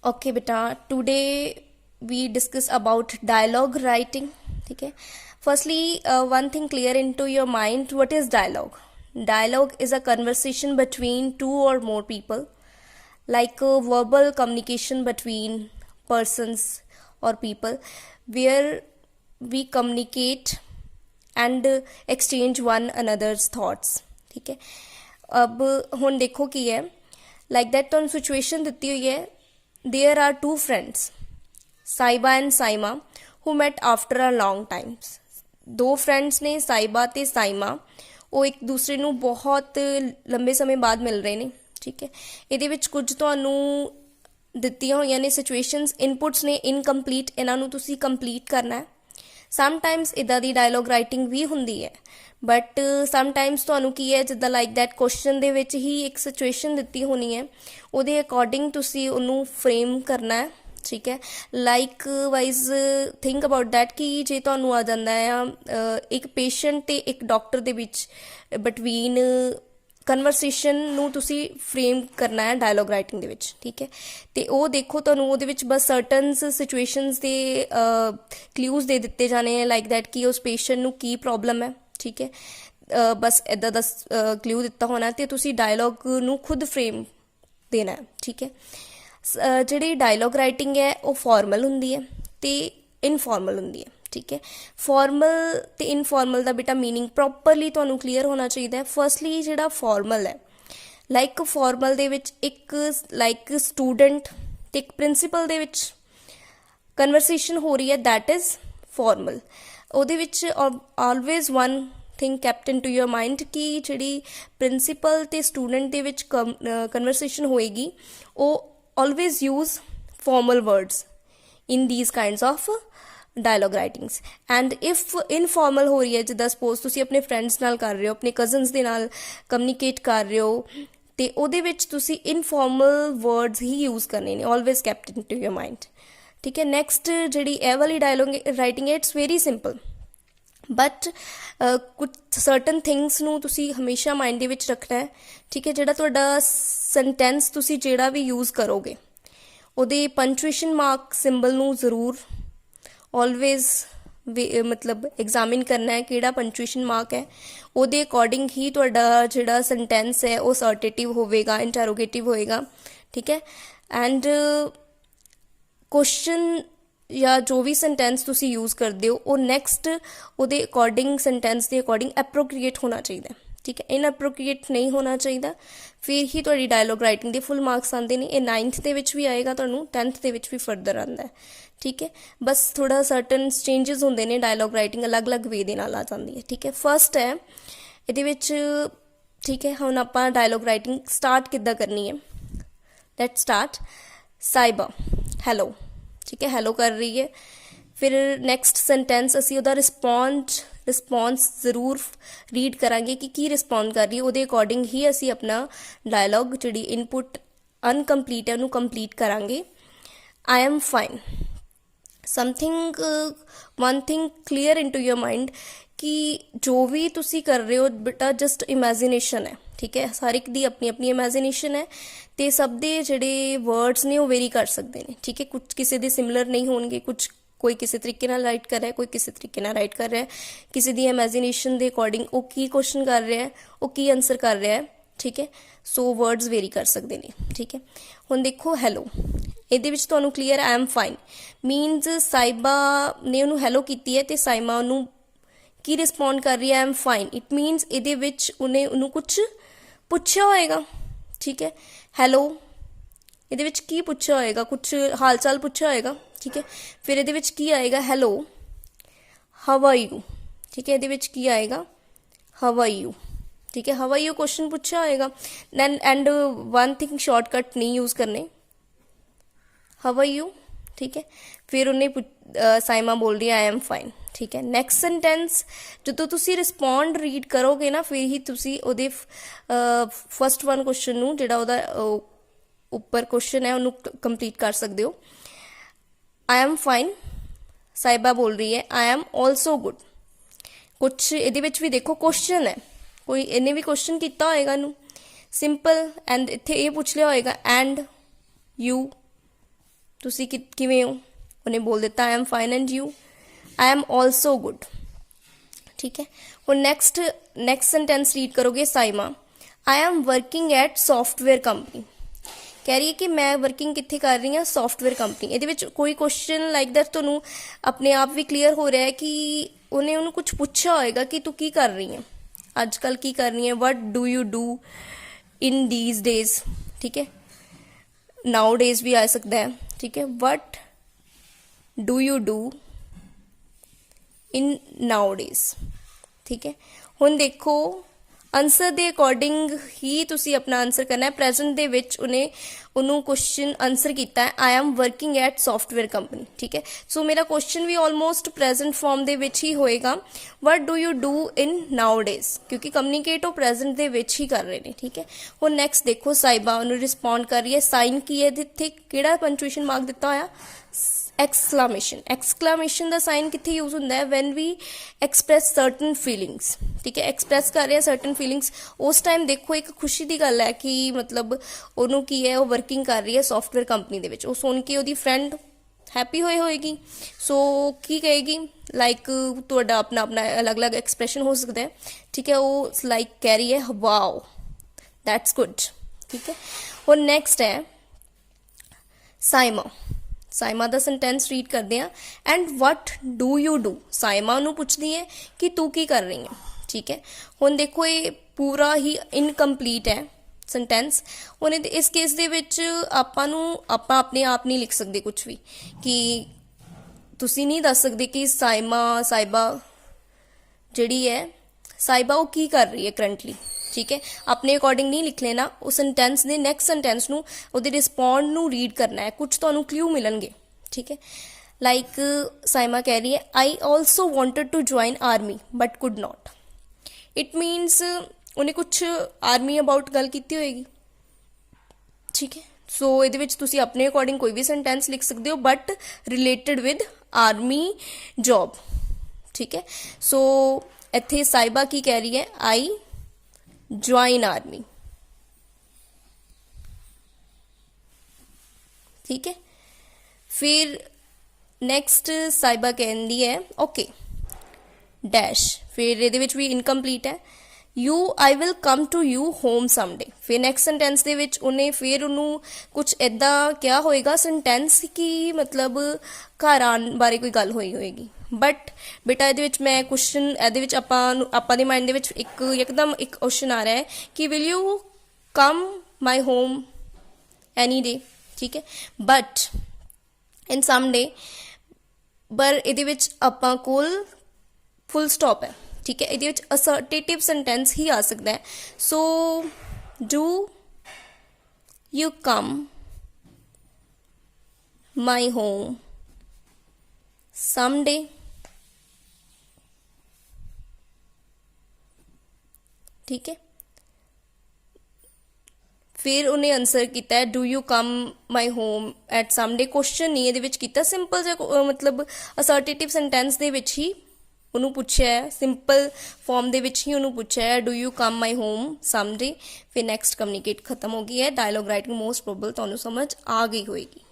Okay बेटा, today we discuss about dialogue writing. ठीक है. Firstly, one thing clear into your mind. What is dialogue? Dialogue is a conversation between two or more people, like a verbal communication between persons or people, where we communicate and exchange one another's thoughts. ठीक है. अब ਹੁਣ देखो की है, like that तो situation ਦਿੱਤੀ ਹੋਈ है. There are two friends, Saiba and Saima, who met after a long time. ਦੋ ਫਰੈਂਡਸ ਨੇ, ਸਾਈਬਾ ਤੇ ਸਾਈਮਾ. ਉਹ ਇੱਕ ਦੂਸਰੇ ਨੂੰ ਬਹੁਤ ਲੰਬੇ ਸਮੇਂ ਬਾਅਦ ਮਿਲ ਰਹੇ ਨੇ. ਠੀਕ ਹੈ. ਇਹਦੇ ਵਿੱਚ ਕੁਝ ਤੁਹਾਨੂੰ ਦਿੱਤੀਆਂ ਹੋਈਆਂ ਨੇ ਸਿਚੁਏਸ਼ਨਸ, ਇਨਪੁਟਸ ਨੇ ਇਨਕੰਪਲੀਟ. ਇਹਨਾਂ ਨੂੰ ਤੁਸੀਂ ਕੰਪਲੀਟ ਕਰਨਾ ਹੈ. ਸਮਟਾਈਮਸ ਇੱਦਾਂ ਦੀ ਡਾਇਲੋਗ ਰਾਈਟਿੰਗ ਵੀ ਹੁੰਦੀ ਹੈ, ਬਟ ਸਮਟਾਈਮਸ ਤੁਹਾਨੂੰ ਕੀ ਹੈ, ਜਿੱਦਾਂ ਲਾਈਕ ਦੈਟ ਕੁਐਸਚਨ ਦੇ ਵਿੱਚ ਹੀ ਇੱਕ ਸਿਚੁਏਸ਼ਨ ਦਿੱਤੀ ਹੋਣੀ ਹੈ, ਉਹਦੇ ਅਕੋਰਡਿੰਗ ਤੁਸੀਂ ਉਹਨੂੰ ਫਰੇਮ ਕਰਨਾ ਹੈ. ਠੀਕ ਹੈ. Like wise think about that ਕਿ ਜੇ ਤੁਹਾਨੂੰ ਆ ਜਾਂਦਾ ਆ ਇੱਕ ਪੇਸ਼ੈਂਟ ਤੇ ਇੱਕ ਡਾਕਟਰ ਦੇ ਵਿੱਚ ਬਿਟਵੀਨ ਕਨਵਰਸੇਸ਼ਨ ਨੂੰ ਤੁਸੀਂ ਫਰੇਮ ਕਰਨਾ ਹੈ ਡਾਇਲੌਗ ਰਾਈਟਿੰਗ ਦੇ ਵਿੱਚ. ਠੀਕ ਹੈ. ਤੇ ਉਹ ਦੇਖੋ, ਤੁਹਾਨੂੰ ਉਹਦੇ ਵਿੱਚ ਬਸ ਸਰਟਨਸ ਸਿਚੁਏਸ਼ਨਸ ਦੇ ਕਲਿਊਜ਼ ਦੇ ਦਿੱਤੇ ਜਾਣੇ ਹੈ, ਲਾਈਕ ਦੈਟ ਕਿ ਉਸ ਪੇਸ਼ੈਂਟ ਨੂੰ ਕੀ ਪ੍ਰੋਬਲਮ ਹੈ. ਠੀਕ ਹੈ. ਬਸ ਇੱਦਾਂ ਦਾ ਕਲਿਊ ਦਿੱਤਾ ਹੋਣਾ ਤੇ ਤੁਸੀਂ ਡਾਇਲੌਗ ਨੂੰ ਖੁਦ ਫਰੇਮ ਦੇਣਾ ਹੈ. ਠੀਕ ਹੈ. ਜਿਹੜੀ ਡਾਇਲੌਗ ਰਾਈਟਿੰਗ ਹੈ ਉਹ ਫਾਰਮਲ ਹੁੰਦੀ ਹੈ ਤੇ ਇਨਫਾਰਮਲ ਹੁੰਦੀ ਹੈ. ਠੀਕ ਹੈ. ਫਾਰਮਲ ਤੇ ਇਨਫਾਰਮਲ ਦਾ ਬੇਟਾ ਮੀਨਿੰਗ ਪ੍ਰੋਪਰਲੀ ਤੁਹਾਨੂੰ ਕਲੀਅਰ ਹੋਣਾ ਚਾਹੀਦਾ ਹੈ. ਫਰਸਟਲੀ ਜਿਹੜਾ ਫਾਰਮਲ ਹੈ, ਲਾਈਕ ਫਾਰਮਲ ਦੇ ਵਿੱਚ ਇੱਕ ਲਾਈਕ ਸਟੂਡੈਂਟ ਤੇ ਇੱਕ ਪ੍ਰਿੰਸੀਪਲ ਦੇ ਵਿੱਚ ਕਨਵਰਸੇਸ਼ਨ ਹੋ ਰਹੀ ਹੈ, ਦੈਟ ਇਜ਼ ਫਾਰਮਲ. ਉਹਦੇ ਵਿੱਚ always one thing kept into your mind ਕਿ ਜਿਹੜੀ ਪ੍ਰਿੰਸੀਪਲ ਤੇ ਸਟੂਡੈਂਟ ਦੇ ਵਿੱਚ ਕਨਵਰਸੇਸ਼ਨ ਹੋਏਗੀ, ਉਹ always use formal words in these kinds of dialogue writings. And if informal ਹੋ ਰਹੀ ਹੈ, ਜਿੱਦਾਂ ਸਪੋਜ਼ ਤੁਸੀਂ ਆਪਣੇ ਫਰੈਂਡਸ ਨਾਲ ਕਰ ਰਹੇ ਹੋ, ਆਪਣੇ ਕਜ਼ਨਸ ਦੇ ਨਾਲ ਕਮਿਊਨੀਕੇਟ ਕਰ ਰਹੇ ਹੋ, ਤੇ ਉਹਦੇ ਵਿੱਚ ਤੁਸੀਂ ਇਨਫੋਰਮਲ ਵਰਡਸ ਹੀ ਯੂਜ਼ ਕਰਨੇ ਨੇ, always kept into your mind. ਠੀਕ ਹੈ. ਨੈਕਸਟ ਜਿਹੜੀ ਇਹ ਵਾਲੀ ਡਾਇਲੋਗ ਰਾਈਟਿੰਗ ਹੈ, ਇਟਸ ਵੈਰੀ ਸਿੰਪਲ, ਬਟ ਕੁਝ ਸਰਟਨ ਥਿੰਗਸ ਨੂੰ ਤੁਸੀਂ ਹਮੇਸ਼ਾ ਮਾਈਂਡ ਦੇ ਵਿੱਚ ਰੱਖਣਾ ਹੈ. ਠੀਕ ਹੈ. ਜਿਹੜਾ ਤੁਹਾਡਾ ਸੈਂਟੈਂਸ ਤੁਸੀਂ ਜਿਹੜਾ ਵੀ ਯੂਜ਼ ਕਰੋਗੇ, ਉਹਦੇ ਪੰਚੁਏਸ਼ਨ ਮਾਰਕ ਸਿੰਬਲ ਨੂੰ ਜ਼ਰੂਰ ਆਲਵੇਜ਼ ਮਤਲਬ ਐਗਜ਼ਾਮਿਨ ਕਰਨਾ ਹੈ, ਕਿਹੜਾ ਪੰਚੁਏਸ਼ਨ ਮਾਰਕ ਹੈ. ਉਹਦੇ ਅਕੋਰਡਿੰਗ ਹੀ ਤੁਹਾਡਾ ਜਿਹੜਾ ਸੈਂਟੈਂਸ ਹੈ ਉਹ ਅਸਰਟੇਟਿਵ ਹੋਵੇਗਾ, ਇੰਟਰੋਗੇਟਿਵ ਹੋਏਗਾ. ਠੀਕ ਹੈ. ਐਂਡ ਕੁਐਸਚਨ ਜਾਂ ਜੋ ਵੀ ਸੈਂਟੈਂਸ ਤੁਸੀਂ ਯੂਜ਼ ਕਰਦੇ ਹੋ, ਉਹ ਨੈਕਸਟ ਉਹਦੇ ਅਕੋਰਡਿੰਗ, ਸੈਂਟੈਂਸ ਦੇ ਅਕੋਰਡਿੰਗ ਐਪਰੋਪ੍ਰੀਏਟ ਹੋਣਾ ਚਾਹੀਦਾ. ਠੀਕ ਹੈ. ਇਨਐਪਰੋਪ੍ਰੀਏਟ ਨਹੀਂ ਹੋਣਾ ਚਾਹੀਦਾ, ਫਿਰ ਹੀ ਤੁਹਾਡੀ ਡਾਇਲੌਗ ਰਾਈਟਿੰਗ ਦੇ ਫੁੱਲ ਮਾਰਕਸ ਆਉਂਦੇ ਨੇ. ਇਹ 9th ਦੇ ਵਿੱਚ ਵੀ ਆਏਗਾ, ਤੁਹਾਨੂੰ 10th ਦੇ ਵਿੱਚ ਵੀ ਫਰਦਰ ਆਉਂਦਾ ਹੈ. ਠੀਕ ਹੈ. ਬਸ ਥੋੜਾ ਸਰਟਨ ਚੇਂਜਸ ਹੁੰਦੇ ਨੇ, ਡਾਇਲੌਗ ਰਾਈਟਿੰਗ ਅਲੱਗ-ਅਲੱਗ ਵੇ ਦੇ ਨਾਲ ਆ ਜਾਂਦੀ ਹੈ. ਠੀਕ ਹੈ. ਫਸਟ ਹੈ ਇਹਦੇ ਵਿੱਚ. ਠੀਕ ਹੈ. ਹੁਣ ਆਪਾਂ ਡਾਇਲੌਗ ਰਾਈਟਿੰਗ ਸਟਾਰਟ ਕਿੱਦਾਂ ਕਰਨੀ ਹੈ, ਲੈਟ ਸਟਾਰਟ. ਸਾਈਬਾ, ਹੈਲੋ. ਠੀਕ ਹੈ. ਹੈਲੋ ਕਰ ਰਹੀ ਹੈ. ਫਿਰ ਨੈਕਸਟ ਸੈਂਟੈਂਸ ਅਸੀਂ ਉਹਦਾ ਰਿਸਪੌਂਸ ਜ਼ਰੂਰ ਰੀਡ ਕਰਾਂਗੇ ਕਿ ਕੀ ਰਿਸਪੌਂਡ ਕਰ ਰਹੀ ਹੈ, ਉਹਦੇ ਅਕੋਰਡਿੰਗ ਹੀ ਅਸੀਂ ਆਪਣਾ ਡਾਇਲੌਗ ਜਿਹੜੀ ਇਨਪੁਟ ਅਨਕੰਪਲੀਟ ਹੈ ਉਹਨੂੰ ਕੰਪਲੀਟ ਕਰਾਂਗੇ. I am fine. Something one thing clear into your mind ਕਿ ਜੋ ਵੀ ਤੁਸੀਂ ਕਰ ਰਹੇ ਹੋ ਬੇਟਾ ਜਸਟ ਇਮੈਜੀਨੇਸ਼ਨ ਹੈ. ਠੀਕ ਹੈ. ਹਰ ਇੱਕ ਦੀ ਆਪਣੀ ਆਪਣੀ ਇਮੈਜੀਨੇਸ਼ਨ ਹੈ ਤੇ ਸਭ ਦੇ ਜਿਹੜੇ ਵਰਡਸ ਨੇ ਉਹ ਵੇਰੀ ਕਰ ਸਕਦੇ ਨੇ. ਠੀਕ ਹੈ. ਕੁਝ ਕਿਸੇ ਦੇ ਸਿਮਿਲਰ ਨਹੀਂ ਹੋਣਗੇ, ਕੁਝ ਕੋਈ ਕਿਸੇ ਤਰੀਕੇ ਨਾਲ ਰਾਈਟ ਕਰ ਰਿਹਾ, ਕੋਈ ਕਿਸੇ ਤਰੀਕੇ ਨਾਲ ਰਾਈਟ ਕਰ ਰਿਹਾ, ਕਿਸੇ ਦੀ ਇਮੈਜੀਨੇਸ਼ਨ ਦੇ ਅਕੋਰਡਿੰਗ ਉਹ ਕੀ ਕੁਐਸਚਨ ਕਰ ਰਿਹਾ ਹੈ, ਉਹ ਕੀ ਆਨਸਰ ਕਰ ਰਿਹਾ ਹੈ. ਠੀਕ ਹੈ. ਸੋ ਵਰਡਸ ਵੇਰੀ ਕਰ ਸਕਦੇ ਨੇ. ਠੀਕ ਹੈ. ਹੁਣ ਦੇਖੋ ਹੈਲੋ, ਇਹਦੇ ਵਿੱਚ ਤੁਹਾਨੂੰ clear I am fine means ਸਾਈਬਾ ਨੇ ਉਹਨੂੰ ਹੈਲੋ ਕੀਤੀ ਹੈ ਤੇ ਸਾਈਮਾ ਉਹਨੂੰ ਕੀ ਰਿਸਪੌਂਡ ਕਰ ਰਹੀ ਹੈ, ਆਈ ਐਮ ਫਾਈਨ. ਇਟ ਮੀਨਸ ਇਹਦੇ ਵਿੱਚ ਉਹਨੂੰ ਕੁਛ ਪੁੱਛਿਆ ਹੋਏਗਾ. ਠੀਕ ਹੈ. ਹੈਲੋ ਇਹਦੇ ਵਿੱਚ ਕੀ ਪੁੱਛਿਆ ਹੋਏਗਾ, ਕੁਛ ਹਾਲ ਚਾਲ ਪੁੱਛਿਆ ਹੋਏਗਾ. ਠੀਕ ਹੈ. ਫਿਰ ਇਹਦੇ ਵਿੱਚ ਕੀ ਆਏਗਾ, ਹੈਲੋ ਹਾਊ ਆਰ ਯੂ. ਠੀਕ ਹੈ. ਇਹਦੇ ਵਿੱਚ ਕੀ ਆਏਗਾ, ਹਾਊ ਆਰ ਯੂ. ਠੀਕ ਹੈ. ਹਾਊ ਆਰ ਯੂ ਕੁਐਸਚਨ ਪੁੱਛਿਆ ਹੋਏਗਾ. Then and one thing shortcut ਨਹੀਂ ਯੂਜ਼ ਕਰਨੇ, ਹਾਊ ਆਰ ਯੂ. ਠੀਕ ਹੈ. ਫਿਰ ਉਹਨੇ ਸਾਈਮਾ ਬੋਲ ਰਹੀ ਆਈ ਐਮ ਫਾਈਨ. ਠੀਕ ਹੈ. ਨੈਕਸਟ ਸੈਂਟੈਂਸ ਜਦੋਂ ਤੁਸੀਂ ਰਿਸਪੌਂਡ ਰੀਡ ਕਰੋਗੇ ਨਾ, ਫਿਰ ਹੀ ਤੁਸੀਂ ਉਹਦੇ ਫਸਟ ਵਨ ਕੁਐਸਚਨ ਨੂੰ, ਜਿਹੜਾ ਉਹਦਾ ਉੱਪਰ ਕੁਐਸਚਨ ਹੈ, ਉਹਨੂੰ ਕੰਪਲੀਟ ਕਰ ਸਕਦੇ ਹੋ. ਆਈ ਐਮ ਫਾਈਨ. ਸਾਈਬਾ ਬੋਲ ਰਹੀ ਹੈ ਆਈ ਐਮ ਆਲਸੋ ਗੁੱਡ. ਕੁਛ ਇਹਦੇ ਵਿੱਚ ਵੀ ਦੇਖੋ ਕੁਐਸਚਨ ਹੈ, ਕੋਈ ਇਹਨੇ ਵੀ ਕੁਐਸਚਨ ਕੀਤਾ ਹੋਏਗਾ ਇਹਨੂੰ, ਸਿੰਪਲ. ਐਂਡ ਇੱਥੇ ਇਹ ਪੁੱਛ ਲਿਆ ਹੋਏਗਾ ਐਂਡ ਯੂ. ਤੁਸੀਂ ਕਿਵੇਂ ਹੋ, ਉਹਨੇ ਬੋਲ ਦਿੱਤਾ I am fine and you, I am also good. ठीक है, और नेक्स्ट सेंटेंस रीड करोगे Saima, I am working at software company. कह रही है कि मैं वर्किंग कित्थे कर रही हाँ, सॉफ्टवेयर कंपनी। ये कोई क्वेश्चन लाइक दैट तो अपने आप भी क्लीयर हो रहा है कि उन्हें उन्होंने कुछ पूछा होएगा कि तू की कर रही है, आजकल की कर रही है, what do you do in these days. ठीक है, नाउ डेज भी आ सकता है। ठीक है, what do you do in now days. ठीक है, हुण देखो आंसर ਦੇ ਅਕੋਰਡਿੰਗ ਹੀ ਤੁਸੀਂ ਆਪਣਾ ਆਂਸਰ ਕਰਨਾ ਹੈ। ਪ੍ਰੈਜ਼ੈਂਟ ਦੇ ਵਿੱਚ ਉਹਨੂੰ ਕੁਐਸਚਨ ਆਂਸਰ ਕੀਤਾ ਹੈ, I am working at software company. ठीक है, सो मेरा क्वेश्चन भी ऑलमोस्ट प्रेजेंट फॉर्म ਦੇ ਵਿੱਚ ਹੀ ਹੋਏਗਾ, what do you do in now days, क्योंकि कम्युनिकेट ਉਹ ਪ੍ਰੈਜ਼ੈਂਟ ਦੇ ਵਿੱਚ ਹੀ ਕਰ ਰਹੇ ਨੇ। ठीक है, ਹੁਣ ਨੈਕਸਟ ਦੇਖੋ ਸਾਈਬਾ ਉਹਨੂੰ ਰਿਸਪੌਂਡ ਕਰ ਰਹੀ ਹੈ, ਸਾਈਨ ਕੀ ਹੈ ਇੱਥੇ, ਕਿਹੜਾ ਪੰਚੁਏਸ਼ਨ ਮਾਰਕ ਦਿੱਤਾ ਹੋਇਆ, एक्सक्लामेशन ਦਾ साइन कितने यूज होंदा है, when we express certain feelings. ठीक है, एक्सप्रैस कर रहे हैं सर्टन फीलिंग्स, उस टाइम देखो एक खुशी की गल है कि मतलब ਉਹਨੂੰ ਕੀ है, वो वर्किंग कर रही है सॉफ्टवेयर कंपनी ਦੇ ਵਿੱਚ। ਉਹ ਸੁਣ ਕੇ ਉਹਦੀ फ्रेंड हैप्पी होएगी, सो की कहेगी लाइक ਤੁਹਾਡਾ अपना अपना अलग अलग एक्सप्रैशन हो सकता है। ठीक है, वो लाइक कह रही है वाओ दैट्स गुड। ठीक है, और नेक्स्ट है साइमा ਦਾ सेंटेंस रीड करते हैं, and what do you do. Saima ਨੂੰ ਪੁੱਛਦੀ ਹੈ ਕਿ ਤੂੰ ਕੀ ਕਰ ਰਹੀ ਹੈ। ठीक है, ਹੁਣ ਦੇਖੋ ਇਹ ਪੂਰਾ ਹੀ ਇਨਕੰਪਲੀਟ ਹੈ सेंटेंस। ਹੁਣ ਇਸ ਕੇਸ ਦੇ ਵਿੱਚ ਆਪਾਂ ਆਪਣੇ ਆਪ ਨਹੀਂ ਲਿਖ ਸਕਦੇ ਕੁਝ ਵੀ, ਕਿ ਤੁਸੀਂ ਨਹੀਂ ਦੱਸ ਸਕਦੇ ਕਿ ਸਾਈਬਾ ਜਿਹੜੀ ਹੈ ਸਾਈਬਾ ਉਹ ਕੀ ਕਰ ਰਹੀ ਹੈ ਕਰੰਟਲੀ। ठीक है, अपने अकॉर्डिंग नहीं लिख लेना, उस सेंटेंस ने नैक्सट सेंटेंस नू उहदे रिस्पॉन्ड नू रीड करना है, कुछ तुहानू क्लू मिलणगे। ठीक है, लाइक साइमा कह रही है, I also wanted to join army but could not. It means उन्हें कुछ आर्मी अबाउट गल की होएगी। ठीक है, सो ये तुसी अपने अकॉर्डिंग कोई भी सेंटेंस लिख सकते हो, but related with army job. ठीक है, सो इत्थे साइबा की कह रही है, आई ज्वाइन आर्मी। ठीक है, फिर नैक्सट साइबा कहती है ओके डैश, फिर ये भी इनकम्पलीट है, you I will come to you home someday. फिर नैक्सट सेंटेंस दे विच उन्हें फिर उन्होंने कुछ इदा क्या होएगा सेंटेंस कि मतलब घर आने बारे कोई गल होई होएगी, बट बेटा ये मैं क्वेश्चन ये आपां दे माइंड दे विच एकदम एक क्वेश्चन आ रहा है कि will you come my home any day. ठीक है, बट इन सम डे, पर ये आपां कोल फुल स्टॉप है। ठीक है, ये असर्टेटिव सेंटेंस ही आ सकता है, so do you come my home someday. ठीक है, फिर उन्हें आंसर किया है do you come my home at someday. Question नहीं ये किया, सिंपल जो मतलब असर्टेटिव सेंटेंस दे विच ही उन्होंने पूछा है, सिंपल फॉर्म दे विच ही उन्होंने पूछा है do you come my home someday. फिर नैक्सट कम्युनिकेट खत्म हो गई है, डायलॉग राइटिंग मोस्ट प्रोबेबल तुहानू समझ आ गई होएगी।